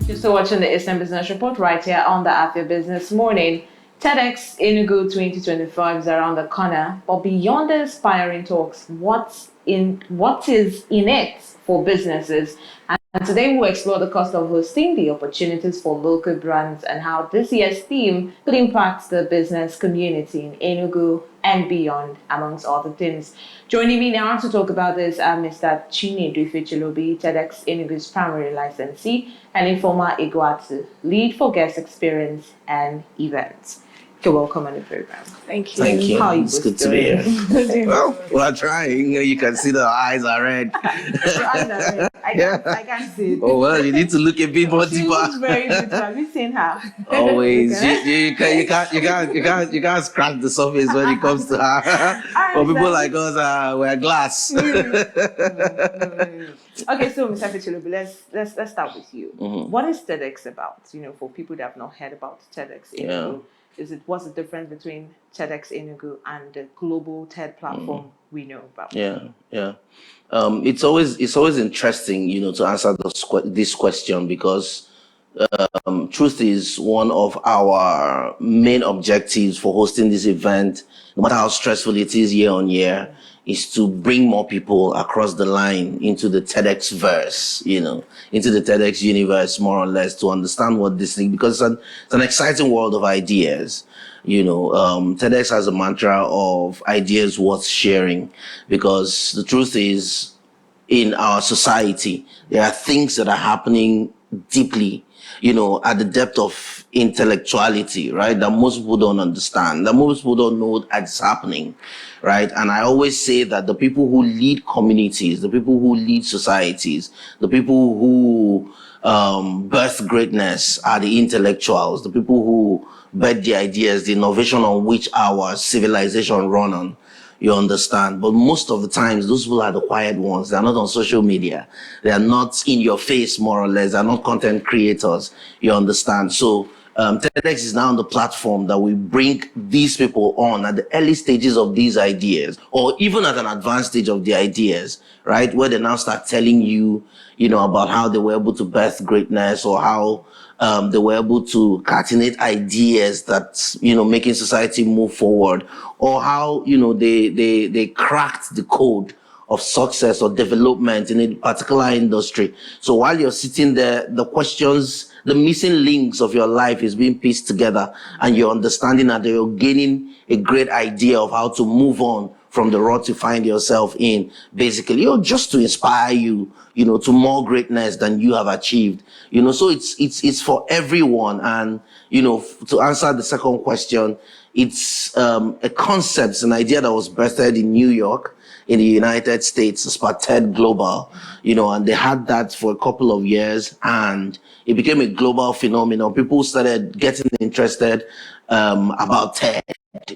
You're still watching the Eastern Business Report right here on the Afia Business Morning. TEDxENUGU 2025 is around the corner, but beyond the inspiring talks, what is in it for businesses? And today we'll explore the cost of hosting, the opportunities for local brands, and how this year's theme could impact the business community in Enugu and beyond, amongst other things. Joining me now to talk about this are Mr. Chinedu Ifechilobi, TEDxENUGU's primary licensee, and Ifeoma Egwuatu, lead for guest experience and events. You're welcome on the program. Thank you. Thank you. How are you It's both good to be doing? here. Well, we're trying. You can see the eyes are red. I can't see it. Oh well, you need to look a bit more She deeper. looks very beautiful. Have you seen her? Always, Okay. you can't scratch the surface when it comes to her. For people like us, we're glass. Okay, so Mr. Fichilobi, let's start with you. Mhm. What is TEDx about? For people that have not heard about TEDxENUGU, what's the difference between TEDxENUGU and the global TED platform we know about? Yeah. It's always interesting, to answer this question because truth is one of our main objectives for hosting this event, no matter how stressful it is year on year, is to bring more people across the line into the TEDx verse, into the TEDx universe, more or less, to understand what this thing, because it's an exciting world of ideas. TEDx has a mantra of ideas worth sharing, because the truth is, in our society, there are things that are happening deeply, at the depth of intellectuality, right? That most people don't understand, that most people don't know that's happening, right? And I always say that the people who lead communities, the people who lead societies, the people who birth greatness are the intellectuals, the people who birth the ideas, the innovation on which our civilization run on. You understand? But most of the times, those people are the quiet ones. They're not on social media. They are not in your face, more or less. They're not content creators. You understand? So TEDx is now on the platform that we bring these people on at the early stages of these ideas, or even at an advanced stage of the ideas, right? Where they now start telling you, about how they were able to birth greatness, or how they were able to catenate ideas that, making society move forward, or how, they cracked the code of success or development in a particular industry. So while you're sitting there, the questions, the missing links of your life is being pieced together, and you're understanding that you're gaining a great idea of how to move on from the rut you find yourself in, basically, just to inspire you, to more greatness than you have achieved. So it's for everyone. And, to answer the second question, it's a concept, an idea that was birthed in New York, in the United States, as per TED Global, and they had that for a couple of years, and it became a global phenomenon. People started getting interested about TED,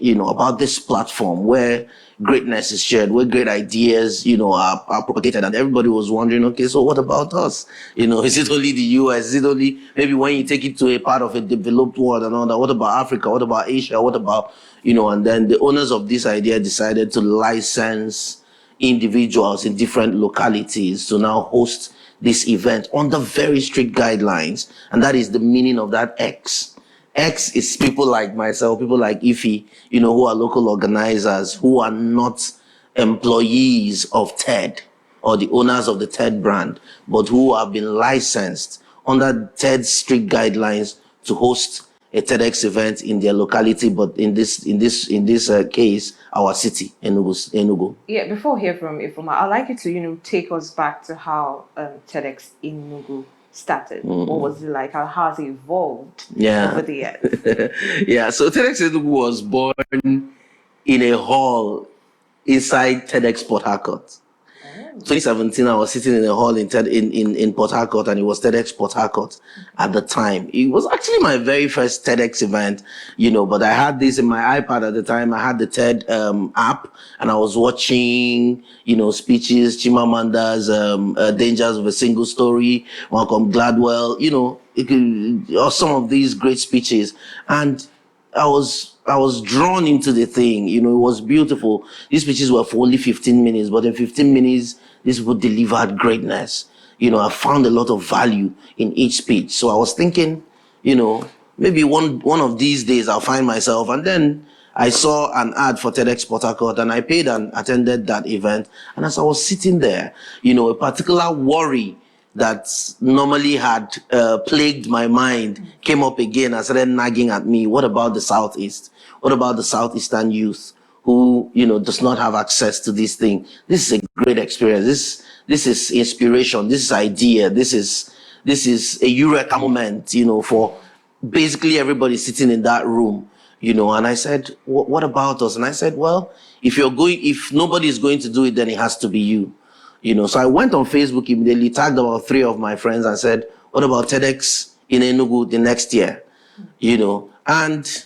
about this platform where greatness is shared, where great ideas, are propagated, and everybody was wondering, okay, so what about us? Is it only the US? Is it only maybe when you take it to a part of a developed world and all that? What about Africa? What about Asia? What about, and then the owners of this idea decided to license individuals in different localities to now host this event under very strict guidelines. And that is the meaning of that X. X is people like myself, people like Ify, who are local organizers, who are not employees of TED or the owners of the TED brand, but who have been licensed under TED's strict guidelines to host a TEDx event in their locality, but in this case, our city, Enugu. Yeah, before we hear from Ifeoma, I'd like you to, take us back to how TEDxENUGU started. What was it like? How has it evolved over the years? Yeah, so TEDxENUGU was born in a hall inside TEDx Port Harcourt. 2017, I was sitting in a hall in Port Harcourt, and it was TEDx Port Harcourt at the time. It was actually my very first TEDx event, but I had this in my iPad at the time. I had the TED app, and I was watching, speeches, Chimamanda's Dangers of a Single Story, Malcolm Gladwell, or some of these great speeches. And I was drawn into the thing. It was beautiful. These speeches were for only 15 minutes, but in 15 minutes, these people delivered greatness. I found a lot of value in each speech. So I was thinking, maybe one of these days I'll find myself. And then I saw an ad for TEDx Port Harcourt, and I paid and attended that event. And as I was sitting there, a particular worry that normally had plagued my mind came up again and started nagging at me. What about the Southeast? What about the Southeastern youth who, does not have access to this thing? This is a great experience. This is inspiration. This is idea. This is a eureka moment, for basically everybody sitting in that room, and I said, what about us? And I said, well, if nobody is going to do it, then it has to be you. So I went on Facebook immediately, tagged about 3 of my friends and said, what about TEDx in Enugu the next year? And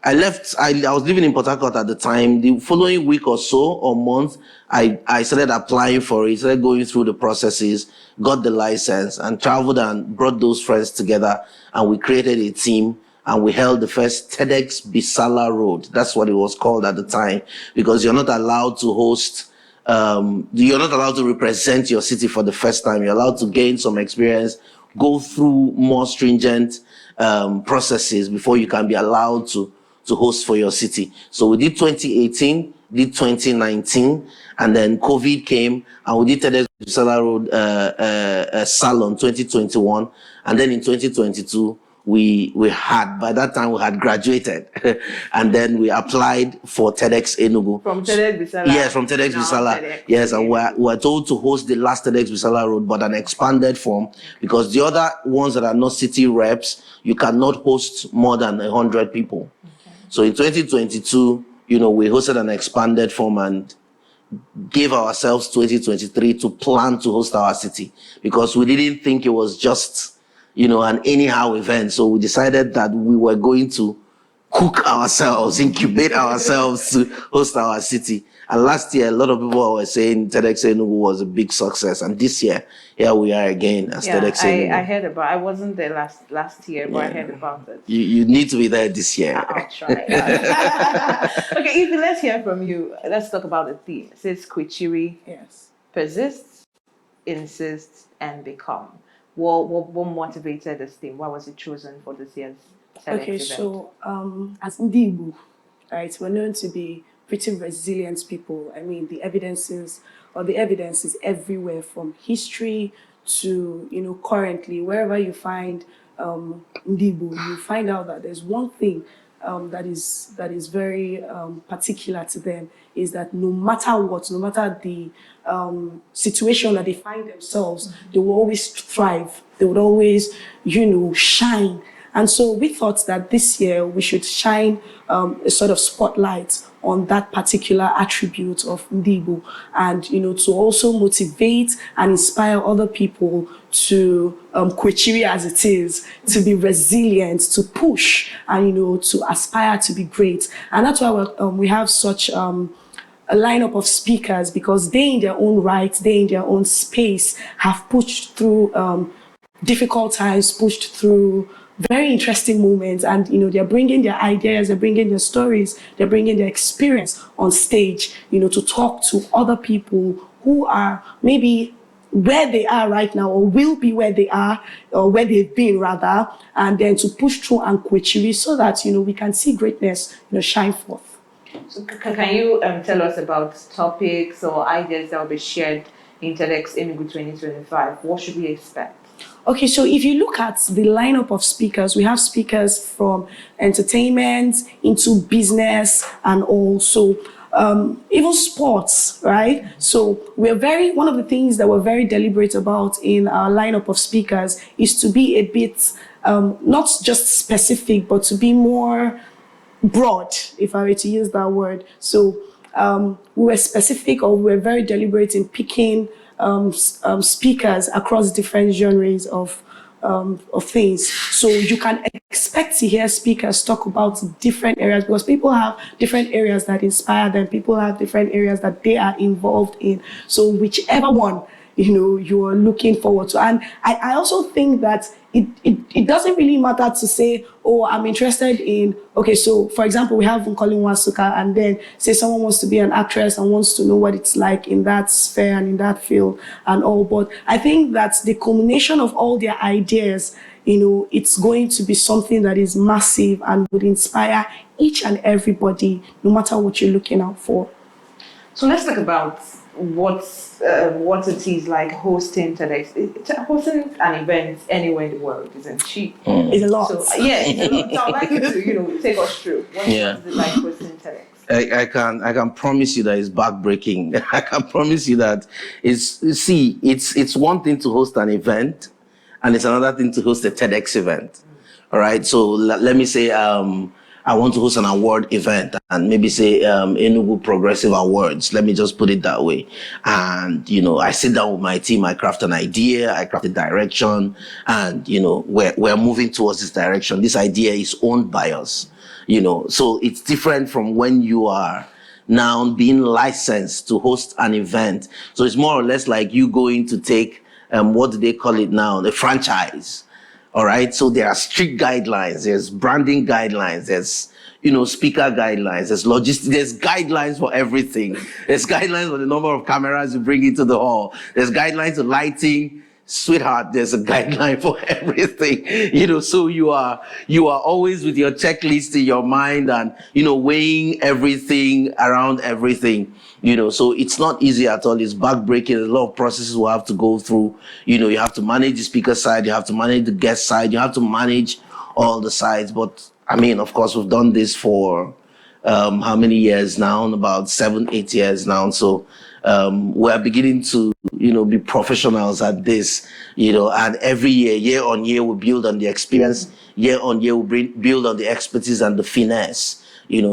I left, I was living in Port Harcourt at the time. The following week or so, or month, I started applying for it, started going through the processes, got the license, and traveled and brought those friends together, and we created a team, and we held the first TEDx Bisala Road. That's what it was called at the time, because you're not allowed to host, you're not allowed to represent your city for the first time. You're allowed to gain some experience, go through more stringent processes before you can be allowed to host for your city. So we did 2018, did 2019, and then COVID came, and we did TEDx Bisala Road Salon 2021, and then in 2022, by that time we had graduated and then we applied for TEDxENUGU. From TEDx Bisala? Yes, from TEDx Bisala. Yes, and we're told to host the last TEDx Bisala Road, but an expanded form, because the other ones that are not city reps, you cannot host more than 100 people. Okay. So in 2022, we hosted an expanded form and gave ourselves 2023 to plan to host our city, because we didn't think it was just an anyhow event. So we decided that we were going to cook ourselves, incubate ourselves to host our city. And last year, a lot of people were saying TEDxENUGU was a big success. And this year, here we are again as TEDxENUGU. I heard about it. I wasn't there last year, but I heard about it. You need to be there this year. I'll try. Okay, Ify, let's hear from you. Let's talk about the theme. It says Kwichiri, yes, persist, insist, and become. What motivated this theme? Why was it chosen for this year's TEDx event? So as Igbo, right, we're known to be pretty resilient people. I mean, the evidence is everywhere, from history to currently. Wherever you find Igbo, you find out that there's one thing that is very particular to them, is that no matter what, no matter the situation that they find themselves, they will always thrive. They would always, shine. And so we thought that this year we should shine a sort of spotlight on that particular attribute of Igbo, and to also motivate and inspire other people to Kwichiri as it is, to be resilient, to push, and to aspire to be great. And that's why we have such a lineup of speakers, because they in their own right, they in their own space have pushed through difficult times, pushed through very interesting moments, and they're bringing their ideas, they're bringing their stories, they're bringing their experience on stage, to talk to other people who are maybe where they are right now, or will be where they are, or where they've been rather, and then to push through and Kwichiri, so that we can see greatness shine forth. So can you tell us about topics or ideas that will be shared in TEDxENUGU 2025? What should we expect? Okay, so if you look at the lineup of speakers, we have speakers from entertainment into business, and also even sports, right? So one of the things that we're very deliberate about in our lineup of speakers is to be a bit, not just specific, but to be more broad, if I were to use that word. So we were specific, or we were very deliberate in picking speakers across different genres of things. So you can expect to hear speakers talk about different areas, because people have different areas that inspire them. People have different areas that they are involved in. So whichever one you're looking forward to. And I also think that it doesn't really matter to say, oh, I'm interested in, okay, so for example, we have Nkoli Nwasuka, and then say someone wants to be an actress and wants to know what it's like in that sphere and in that field and all. But I think that the culmination of all their ideas, it's going to be something that is massive and would inspire each and everybody, no matter what you're looking out for. So let's talk about what it is like hosting TEDx. Hosting an event anywhere in the world isn't cheap. It's a lot. So it's a lot. So I'd like you to take us through. What is it like hosting TEDx? I can promise you that it's backbreaking. I can promise you that it's one thing to host an event, and it's another thing to host a TEDx event. All right. So let me say I want to host an award event, and maybe say Enugu Progressive Awards. Let me just put it that way. And I sit down with my team. I craft an idea. I craft a direction, and we're moving towards this direction. This idea is owned by us. So it's different from when you are now being licensed to host an event. So it's more or less like you going to take what do they call it now? The franchise. All right. So there are strict guidelines. There's branding guidelines. There's, speaker guidelines. There's logistics. There's guidelines for everything. There's guidelines for the number of cameras you bring into the hall. There's guidelines for lighting. Sweetheart, there's a guideline for everything. So you are always with your checklist in your mind and, weighing everything around everything. So it's not easy at all. It's backbreaking. There's a lot of processes we'll have to go through. You have to manage the speaker side. You have to manage the guest side. You have to manage all the sides. But of course, we've done this for how many years now? About 7-8 years now. So we're beginning to, be professionals at this, and every year on year, we build on the experience. Year on year, we build on the expertise and the finesse.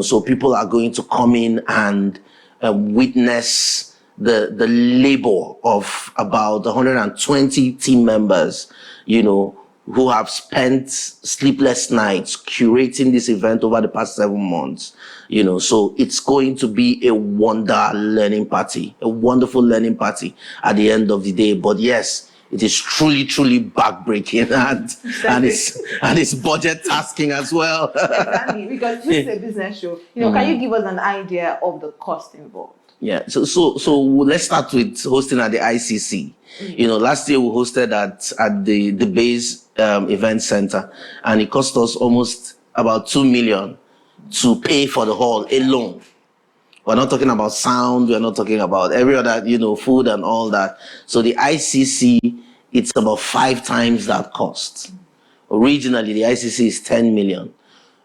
So people are going to come in and witness the labor of about 120 team members, who have spent sleepless nights curating this event over the past 7 months. So it's going to be a wonderful learning party at the end of the day. But yes, it is truly, truly backbreaking and it's budget tasking as well. Exactly, because this is a business show. Can you give us an idea of the cost involved? Yeah. So let's start with hosting at the ICC. Last year we hosted at the base event center, and it cost us almost about 2 million to pay for the hall alone. We're not talking about sound. We're not talking about every other, food and all that. So the ICC, it's about 5 times that cost. Originally, the ICC is 10 million,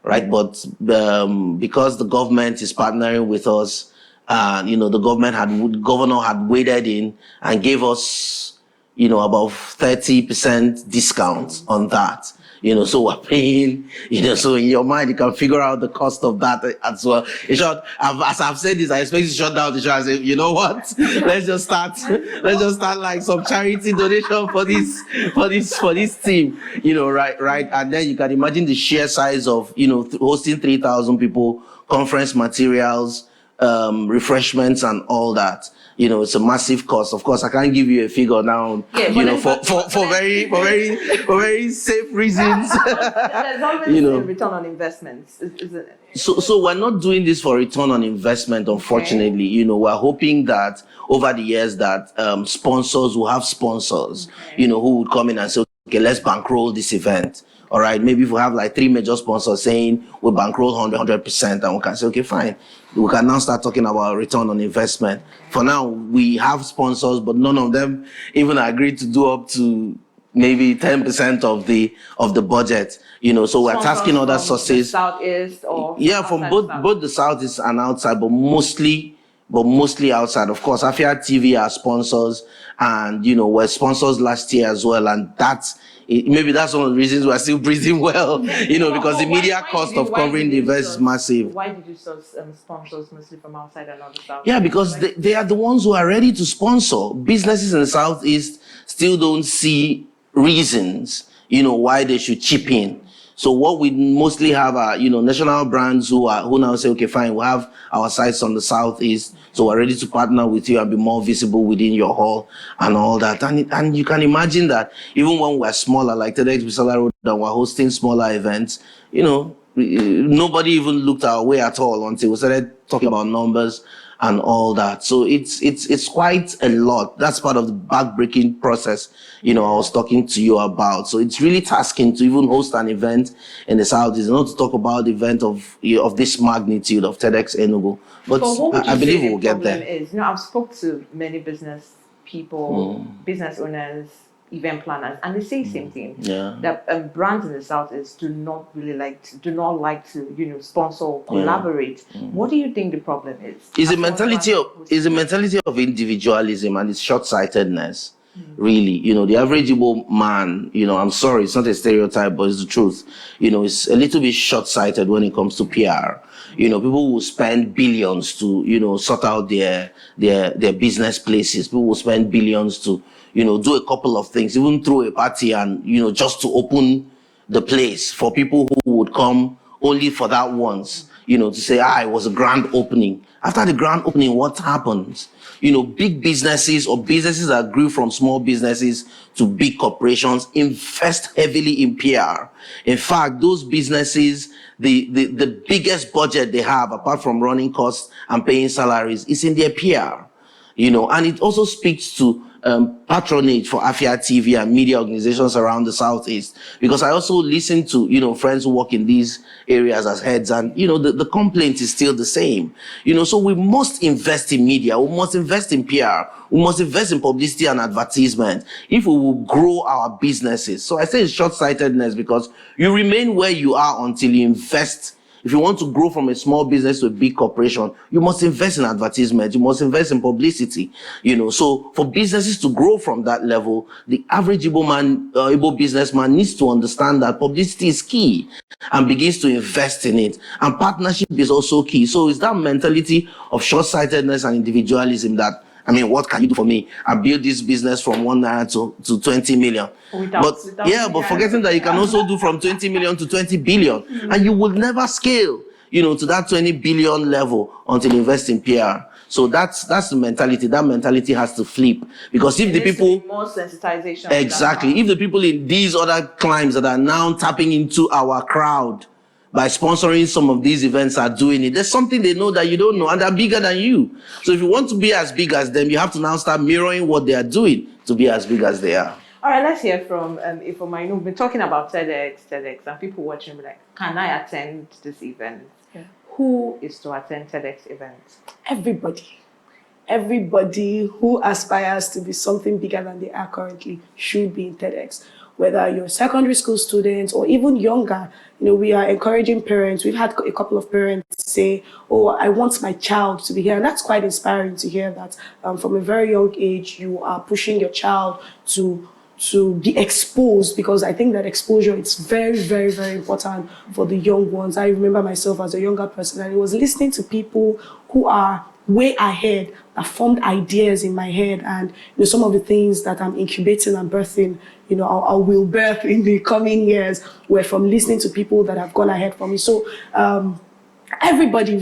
right? But because the government is partnering with us, the governor had waded in and gave us, about 30% discount on that. So we're paying, so in your mind, you can figure out the cost of that as well. In short, as I've said this, I expect to shut down the show and say, you know what? Let's just start like some charity donation for this team, right? And then you can imagine the sheer size of, hosting 3,000 people, conference materials, refreshments and all that. It's a massive cost. Of course, I can't give you a figure now. For very safe reasons. There's always a return on investments, isn't it? So we're not doing this for return on investment, unfortunately. Okay. We're hoping that over the years that sponsors will have sponsors, who would come in and say, okay, let's bankroll this event. All right, maybe if we have like 3 major sponsors saying we bankroll 100%, and we can say, okay, fine. We can now start talking about return on investment. For now, we have sponsors, but none of them even agreed to do up to maybe 10% of the budget. So we're tasking other sources. Southeast or from both the Southeast and outside, but mostly outside. Of course, Afia TV are sponsors, and were sponsors last year as well, and maybe that's one of the reasons we're still breathing well, because the media cost of covering the event is massive. Why did you source sponsors mostly from outside and not the South? Yeah, because they are the ones who are ready to sponsor. Businesses in the Southeast still don't see reasons, why they should chip in. So what we mostly have are, national brands who now say, okay, fine, we have our sites on the Southeast, so we're ready to partner with you and be more visible within your hall and all that. And you can imagine that even when we're smaller, like TEDx Bisala Road, and we're hosting smaller events, nobody even looked our way at all until we started talking about numbers and all that. So it's quite a lot. That's part of the back-breaking process, I was talking to you about. So it's really tasking to even host an event in the Southeast, not to talk about the event of this magnitude of TEDxENUGU. But I believe we'll get there. I've spoke to many business people, business owners, event planners, and they say the same thing. Yeah. That brands in the Southeast do not like to sponsor or collaborate. What do you think the problem is? Is a mentality of individualism and it's short-sightedness. Really, the average Igbo man, I'm sorry, it's not a stereotype, but it's the truth. It's a little bit short-sighted when it comes to PR. People will spend billions to, sort out their business places. People will spend billions to, do a couple of things, even throw a party and, just to open the place for people who would come only for that once, to say, it was a grand opening. After the grand opening, what happens? Big businesses or businesses that grew from small businesses to big corporations invest heavily in PR. In fact, those businesses, the biggest budget they have, apart from running costs and paying salaries, is in their PR. And it also speaks to patronage for Afia TV and media organizations around the Southeast, because I also listen to friends who work in these areas as heads, and the complaint is still the same. So we must invest in media, we must invest in PR, we must invest in publicity and advertisement if we will grow our businesses. So I say it's short-sightedness, because you remain where you are until you invest. If you want to grow from a small business to a big corporation, you must invest in advertisement, you must invest in publicity, So for businesses to grow from that level, the average Igbo businessman needs to understand that publicity is key and begins to invest in it. And partnership is also key. So it's that mentality of short-sightedness and individualism that, what can you do for me? I build this business from 1 naira to 20 million. But forgetting that you can also do from 20 million to 20 billion. And you will never scale, to that 20 billion level until you invest in PR. So that's the mentality. That mentality has to flip. Because if the people... more sensitization. Exactly. If the people in these other climes that are now tapping into our crowd by sponsoring some of these events are doing it, there's something they know that you don't know, and they're bigger than you. So if you want to be as big as them, you have to now start mirroring what they are doing to be as big as they are. All right, let's hear from Ifeoma. We've been talking about TEDx, and people watching be like, can I attend this event? Yeah. Who is to attend TEDx events? Everybody who aspires to be something bigger than they are currently should be in TEDx. Whether you're a secondary school student or even younger, we are encouraging parents. We've had a couple of parents say, I want my child to be here. And that's quite inspiring to hear that from a very young age, you are pushing your child to be exposed, because I think that exposure is very, very, very important for the young ones. I remember myself as a younger person, and I was listening to people who are way ahead, that formed ideas in my head, and some of the things that I'm incubating and birthing, I will birth in the coming years, were from listening to people that have gone ahead for me. So everybody,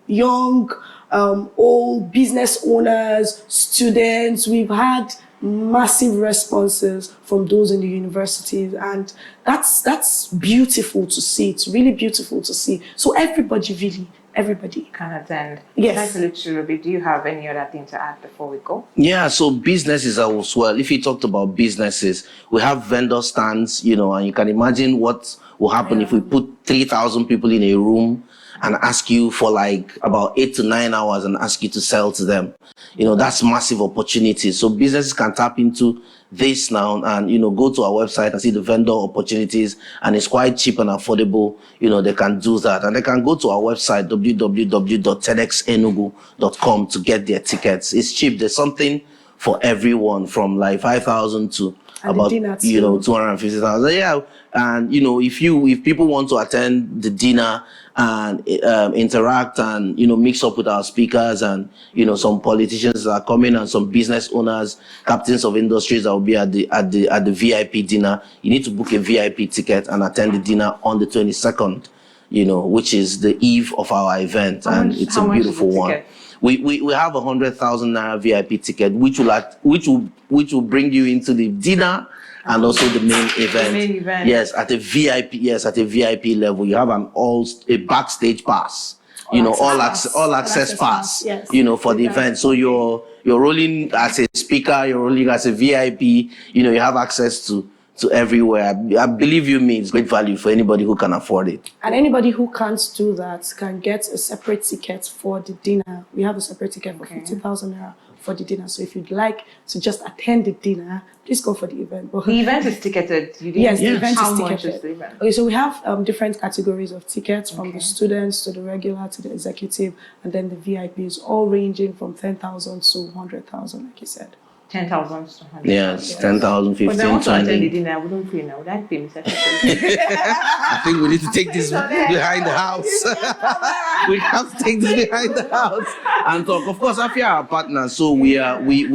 young, old, business owners, students, we've had massive responses from those in the universities, and that's beautiful to see. It's really beautiful to see. So everybody can attend. Yes. Do you have any other thing to add before we go? Yeah, so businesses as well. If you talked about businesses, we have vendor stands, and you can imagine what will happen if we put 3,000 people in a room and ask you for like about 8 to 9 hours and ask you to sell to them. That's massive opportunity. So businesses can tap into this now and, go to our website and see the vendor opportunities, and it's quite cheap and affordable. They can do that, and they can go to our website, www.TEDxENUGU.com, to get their tickets. It's cheap. There's something for everyone from like 5,000 to And the about dinner 250,000. Yeah, and if people want to attend the dinner and interact and mix up with our speakers and some politicians that are coming and some business owners, captains of industries that will be at the VIP dinner, you need to book a VIP ticket and attend the dinner on the 22nd. Which is the eve of our event, and it's a beautiful one. We have 100,000 naira VIP ticket, which will bring you into the dinner and also the main event. The main event. Yes, at a VIP level, you have a backstage pass. All access pass. Yes. For the event. So you're rolling as a speaker, you're rolling as a VIP. You have access to everywhere. I believe you me, it's great value for anybody who can afford it. And anybody who can't do that can get a separate ticket for the dinner. We have a separate ticket for 50,000 naira for the dinner. So if you'd like to just attend the dinner, please go for the event. But the event is ticketed. Yes, the event How is much ticketed. is the event? Okay, so we have different categories of tickets, from the students to the regular to the executive, and then the VIPs, all ranging from 10,000 to 100,000, like you said. 10,000 to 100,000. Yes, 10,000, 15, But then also 20. attend the dinner, I wouldn't pay now. Would I pay me? I think we need to take this behind the house. We have to take this behind the house and talk. Of course, Afia are our partners, so we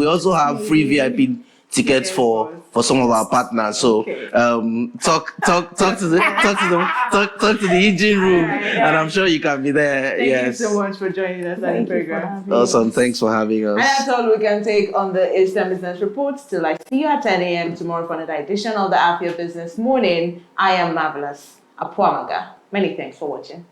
also have free VIP tickets for some of our partners. So talk to the engine room, and I'm sure you can be there. Thank you so much for joining us on the program. Awesome, thanks for having us. And that's all we can take on the Eastern Business Report. Till I see you at 10 a.m. tomorrow for another edition of the Afia Business Morning. I am Marvelous Apuamaga. Many thanks for watching.